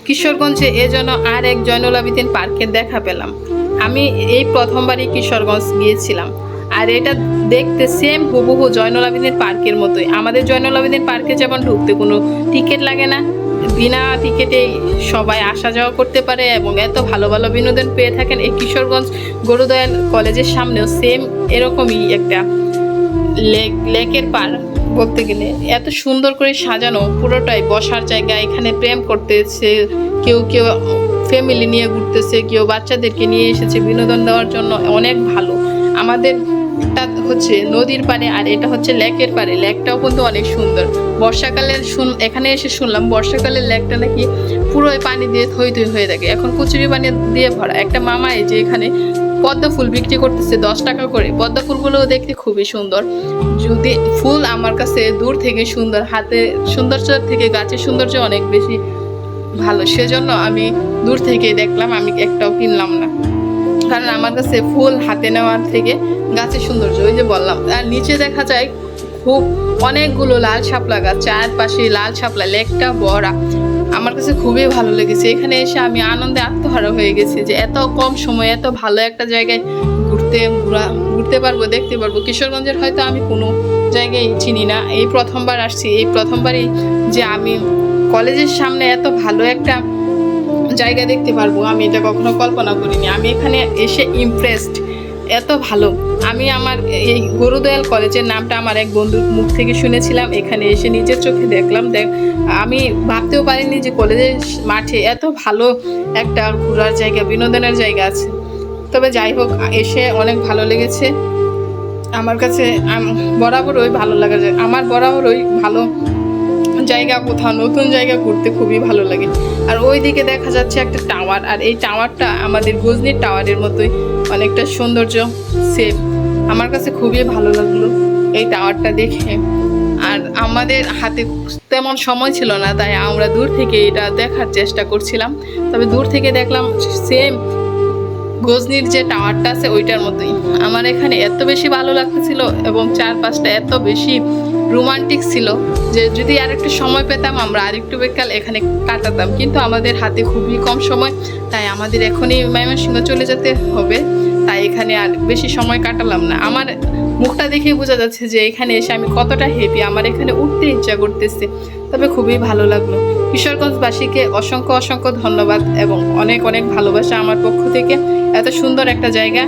কিশোরগঞ্জে এজন্য আর এক জয়নুল আবেদিন পার্কের দেখা পেলাম। আমি এই প্রথমবারই কিশোরগঞ্জ গিয়েছিলাম, আর এটা দেখতে সেম হুবহু জয়নুল আবেদিন পার্কের মতোই। আমাদের জয়নুল আবেদিন পার্কে যেমন ঢুকতে কোনো টিকিট লাগে না, বিনা টিকিটেই সবাই আসা যাওয়া করতে পারে এবং এত ভালো ভালো বিনোদন পেয়ে থাকেন। এই কিশোরগঞ্জ গুরুদয়াল কলেজের সামনেও সেম এরকমই একটা লেকের পার বলতে গেলে, এত সুন্দর করে সাজানো, পুরোটাই বসার জায়গা। এখানে প্রেম করতেছে, কেউ কেউ ফ্যামিলি নিয়ে ঘুরতেছে, কেউ বাচ্চাদেরকে নিয়ে এসেছে বিনোদন দেওয়ার জন্য। অনেক ভালো। আমাদেরটা হচ্ছে নদীর পাড়ে আর এটা হচ্ছে লেকের পাড়ে। লেকটাও কিন্তু অনেক সুন্দর। বর্ষাকালে এখানে এসে শুনলাম বর্ষাকালের লেকটা নাকি পুরোই পানি দিয়ে থই থই হয়ে থাকে, এখন কচুরি পানি দিয়ে ভরা। একটা মামা এই যে এখানে পদ্ম ফুল বিক্রি করতেছে 10 টাকা করে। পদ্ম ফুলগুলোও দেখতে খুবই সুন্দর। যদি ফুল আমার কাছে দূর থেকে সুন্দর, হাতে সৌন্দর্য থেকে গাছের সৌন্দর্য অনেক বেশি ভালো, সেজন্য আমি দূর থেকে দেখলাম, আমি একটাও কিনলাম না, কারণ আমার কাছে ফুল হাতে নেওয়ার থেকে গাছের সৌন্দর্য, ওই যে বললাম। আর নিচে দেখা যায় খুব অনেকগুলো লাল শাপলা গাছ, চারপাশে লাল শাপলা, লেকটা ভরা। আমার কাছে খুবই ভালো লেগেছে। এখানে এসে আমি আনন্দে আত্মহারা হয়ে গেছি যে এত কম সময়ে এত ভালো একটা জায়গায় ঘুরতে পারবো, দেখতে পারবো। কিশোরগঞ্জের হয়তো আমি কোনো জায়গায় চিনি না, এই প্রথমবার আসছি। এই প্রথমবারই যে আমি কলেজের সামনে এত ভালো একটা জায়গা দেখতে পারবো, আমি এটা কখনো কল্পনা করিনি। আমি এখানে এসে ইমপ্রেসড, এত ভালো। আমি আমার এই গুরুদয়াল কলেজের নামটা আমার এক বন্ধুর মুখ থেকে শুনেছিলাম, এখানে এসে নিজের চোখে দেখলাম। আমি ভাবতেও পারিনি যে কলেজের মাঠে এত ভালো একটা ঘোরার জায়গা, বিনোদনের জায়গা আছে। তবে যাই হোক, এসে অনেক ভালো লেগেছে আমার কাছে। বরাবরই ভালো লাগা যায় আমার, বরাবরই ভালো জায়গা, কোথাও নতুন জায়গা ঘুরতে খুবই ভালো লাগে। আর ওই দিকে দেখা যাচ্ছে একটা টাওয়ার, আর এই টাওয়ারটা আমাদের গজনির টাওয়ারের মতোই অনেকটা সৌন্দর্য সেম। আমার কাছে খুবই ভালো লাগলো এই টাওয়ারটা দেখে। আর আমাদের হাতে তেমন সময় ছিল না, তাই আমরা দূর থেকে এটা দেখার চেষ্টা করছিলাম। তবে দূর থেকে দেখলাম সেম গজনির যে টাওয়ারটা আছে ওইটার মতোই। আমার এখানে এত বেশি ভালো লাগতেছিল এবং চারপাশটা এত বেশি রোমান্টিক ছিল যে যদি আর একটু সময় পেতাম আমরা আরেকটু বিকাল এখানে কাটাতাম, কিন্তু আমাদের হাতে খুবই কম সময়, তাই আমাদের এখনই ময়মনসিংহ চলে যেতে হবে। তাই এখানে আর বেশি সময় কাটালাম না। আমার মুখটা দেখে বোঝা যাচ্ছে যে এখানে এসে আমি কতটা হ্যাপি, আমার এখানে উঠতে ইচ্ছা করতেছে। তবে খুবই ভালো লাগলো। কিশোরগঞ্জবাসীকে অসংখ্য অসংখ্য ধন্যবাদ এবং অনেক অনেক ভালোবাসা আমার পক্ষ থেকে। এত সুন্দর একটা জায়গা।